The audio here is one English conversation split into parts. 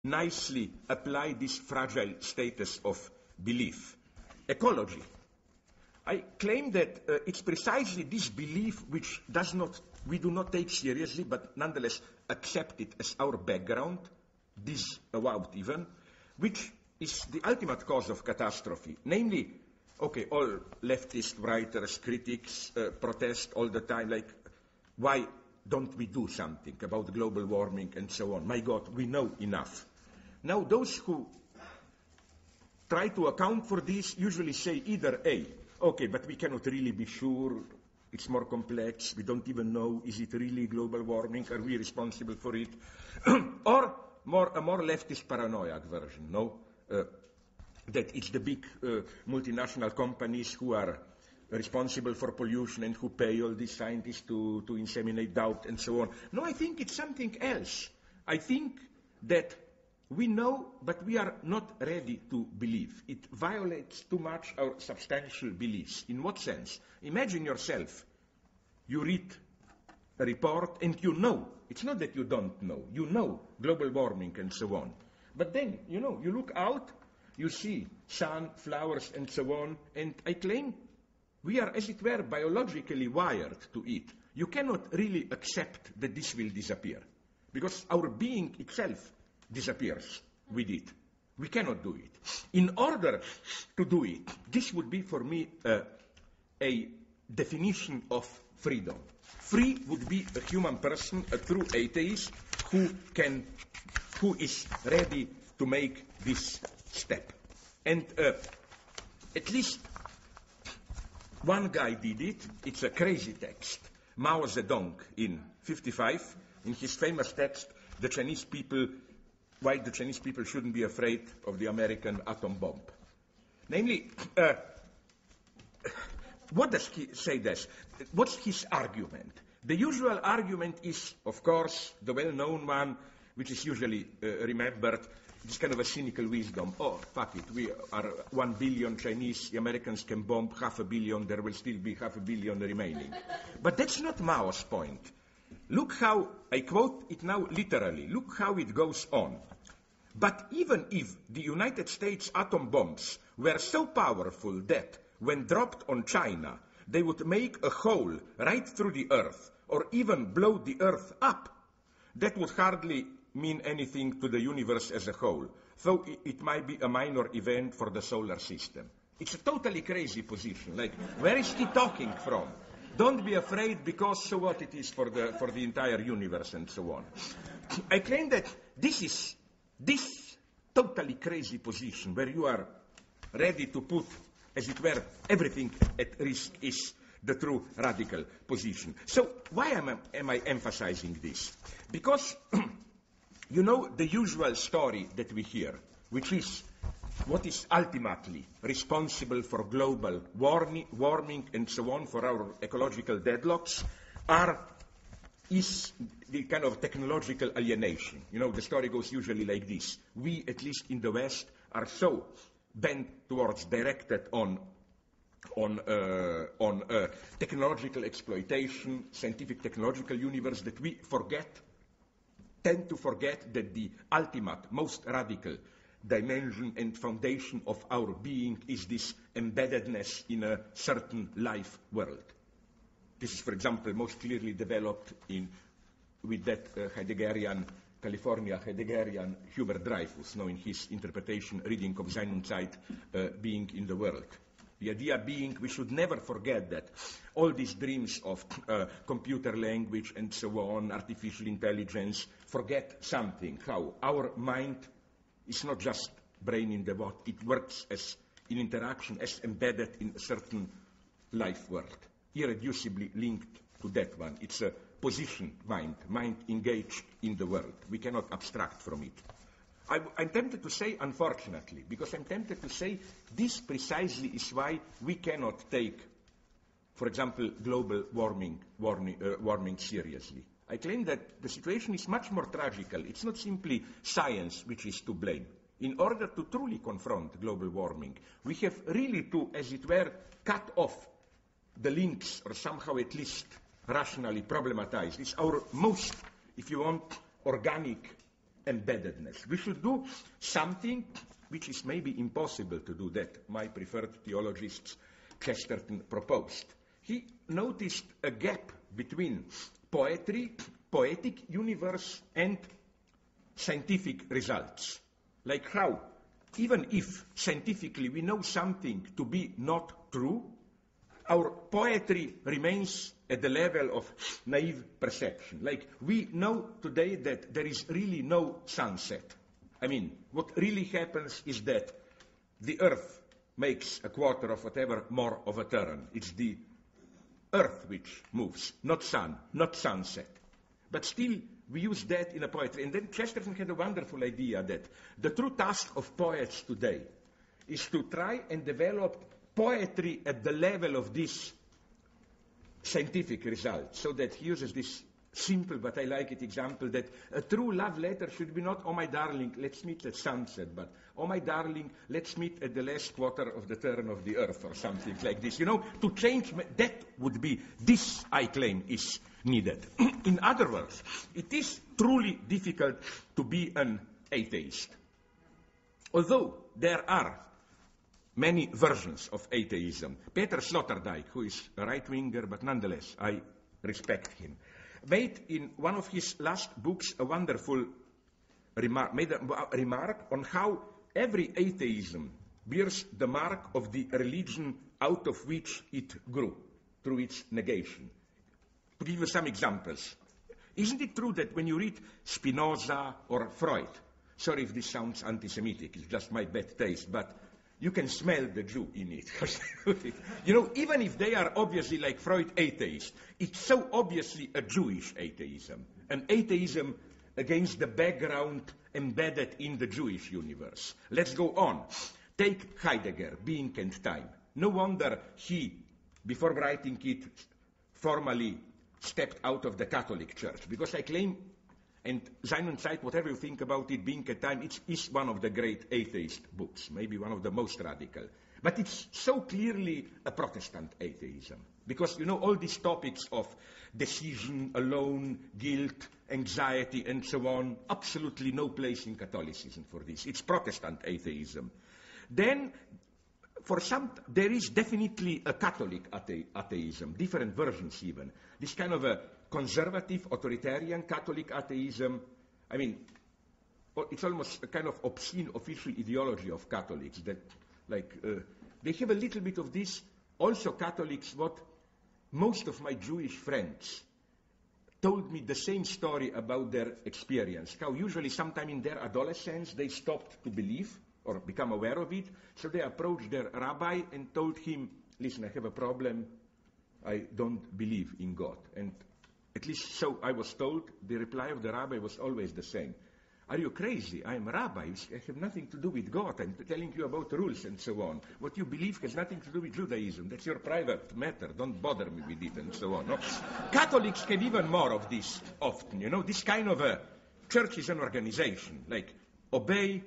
nicely apply this fragile status of belief. Ecology. I claim that it's precisely this belief which we do not take seriously, but nonetheless accept it as our background, disavowed even, which is the ultimate cause of catastrophe. Namely, okay, all leftist writers, critics protest all the time, like, why don't we do something about global warming and so on? My God, we know enough. Now, those who try to account for this usually say either A, okay, but we cannot really be sure, it's more complex, we don't even know, is it really global warming, are we responsible for it? Or a more leftist paranoiac version, no? That it's the big multinational companies who are responsible for pollution and who pay all these scientists to inseminate doubt and so on. No, I think it's something else. I think that we know, but we are not ready to believe. It violates too much our substantial beliefs. In what sense? Imagine yourself. You read a report and you know. It's not that you don't know. You know global warming and so on. But then, you look out, you see sun, flowers and so on, and I claim we are, as it were, biologically wired to it. You cannot really accept that this will disappear, because our being itself disappears with it. We cannot do it. In order to do it, this would be for me a definition of freedom. Free would be a human person, a true atheist, who is ready to make this step. And at least one guy did it. It's a crazy text. Mao Zedong in 1955, in his famous text, why the Chinese people shouldn't be afraid of the American atom bomb. Namely, what does he say this? What's his argument? The usual argument is, of course, the well-known one, which is usually remembered, this kind of a cynical wisdom. Oh, fuck it, we are 1 billion Chinese, the Americans can bomb 500 million, there will still be 500 million remaining. But that's not Mao's point. Look how, I quote it now literally, look how it goes on. But even if the United States atom bombs were so powerful that, when dropped on China, they would make a hole right through the earth, or even blow the earth up, that would hardly mean anything to the universe as a whole, though it might be a minor event for the solar system. It's a totally crazy position. Like, where is he talking from? Don't be afraid, because so what it is for the entire universe and so on. I claim that this totally crazy position where you are ready to put, as it were, everything at risk is the true radical position. So why am I emphasizing this? Because, the usual story that we hear, which is what is ultimately responsible for global warming and so on, for our ecological deadlocks, is the kind of technological alienation. The story goes usually like this. We, at least in the West, are so bent towards, directed on technological exploitation, scientific technological universe, that we tend to forget that the ultimate, most radical dimension and foundation of our being is this embeddedness in a certain life world. This is, for example, most clearly developed with that California Heideggerian Hubert Dreyfus, in his interpretation, reading of Sein und Zeit, being in the world. The idea being, we should never forget that all these dreams of computer language and so on, artificial intelligence, forget something, how our mind is not just brain in the what, it works as in interaction, as embedded in a certain life world, irreducibly linked to that one. It's a position mind engaged in the world. We cannot abstract from it. I'm tempted to say, unfortunately, because I'm tempted to say this precisely is why we cannot take, for example, global warming seriously. I claim that the situation is much more tragical. It's not simply science which is to blame. In order to truly confront global warming, we have really to, as it were, cut off the links, or somehow at least rationally problematize. It's our most, if you want, organic embeddedness. We should do something which is maybe impossible to do, that my preferred theologist Chesterton proposed. He noticed a gap between poetic universe, and scientific results. Like how, even if scientifically we know something to be not true, our poetry remains at the level of naive perception. Like, we know today that there is really no sunset. I mean, what really happens is that the Earth makes a quarter of whatever more of a turn. It's the Earth which moves, not sun, not sunset. But still, we use that in a poetry. And then Chesterton had a wonderful idea that the true task of poets today is to try and develop poetry at the level of this scientific result, so that he uses this simple, but I like it, example that a true love letter should be not, oh my darling, let's meet at sunset, but oh my darling, let's meet at the last quarter of the turn of the earth, or something like this. You know, to change, that would be, this, I claim, is needed. In other words, it is truly difficult to be an atheist. Although there are many versions of atheism. Peter Sloterdijk, who is a right-winger, but nonetheless, I respect him, made in one of his last books a wonderful remark on how every atheism bears the mark of the religion out of which it grew, through its negation. To give you some examples, isn't it true that when you read Spinoza or Freud, sorry if this sounds anti-Semitic, it's just my bad taste, but you can smell the Jew in it. You know, even if they are obviously, like Freud, atheists, it's so obviously a Jewish atheism, an atheism against the background embedded in the Jewish universe. Let's go on. Take Heidegger, Being and Time. No wonder he, before writing it, formally stepped out of the Catholic Church, because I claim, and Simon Zeit, whatever you think about it, Being and Time, it is one of the great atheist books, maybe one of the most radical. But it's so clearly a Protestant atheism, because, you know, all these topics of decision, alone, guilt, anxiety, and so on, absolutely no place in Catholicism for this. It's Protestant atheism. Then, for some, there is definitely a Catholic atheism, different versions even. This kind of a conservative, authoritarian Catholic atheism, I mean, it's almost a kind of obscene official ideology of Catholics that, like, they have a little bit of this. Also Catholics, what most of my Jewish friends told me the same story about their experience, how usually sometime in their adolescence they stopped to believe or become aware of it, so they approached their rabbi and told him, listen, I have a problem, I don't believe in God. And at least so I was told, the reply of the rabbi was always the same. Are you crazy? I am a rabbi. I have nothing to do with God. I'm telling you about rules and so on. What you believe has nothing to do with Judaism. That's your private matter. Don't bother me with it and so on. No? Catholics have even more of this often. You know, this kind of a church is an organization. Like, obey,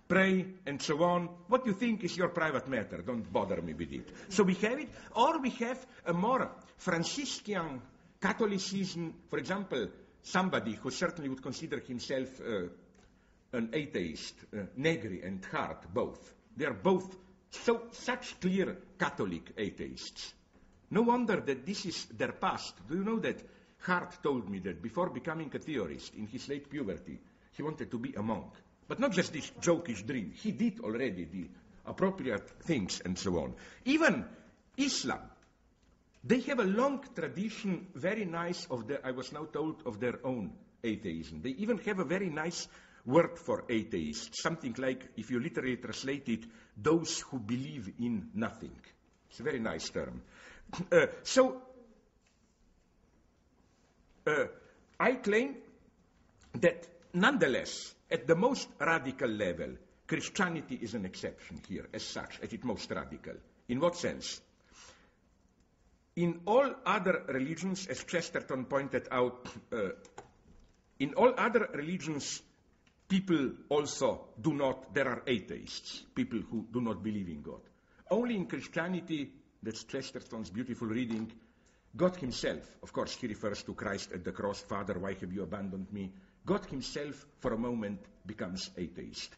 pray, and so on. What you think is your private matter. Don't bother me with it. So we have it. Or we have a more Franciscan Catholicism, for example, somebody who certainly would consider himself an atheist, Negri and Hart, both. They are both such clear Catholic atheists. No wonder that this is their past. Do you know that Hart told me that before becoming a theorist in his late puberty, he wanted to be a monk. But not just this jokish dream. He did already the appropriate things and so on. Even Islam, they have a long tradition, very nice, I was now told, of their own atheism. They even have a very nice word for atheists, something like, if you literally translate it, those who believe in nothing. It's a very nice term. I claim that nonetheless, at the most radical level, Christianity is an exception here, as such, at its most radical. In what sense? In all other religions, as Chesterton pointed out, in all other religions, people also there are atheists, people who do not believe in God. Only in Christianity, that's Chesterton's beautiful reading, God himself, of course, he refers to Christ at the cross, Father, why have you abandoned me? God himself for a moment becomes atheist.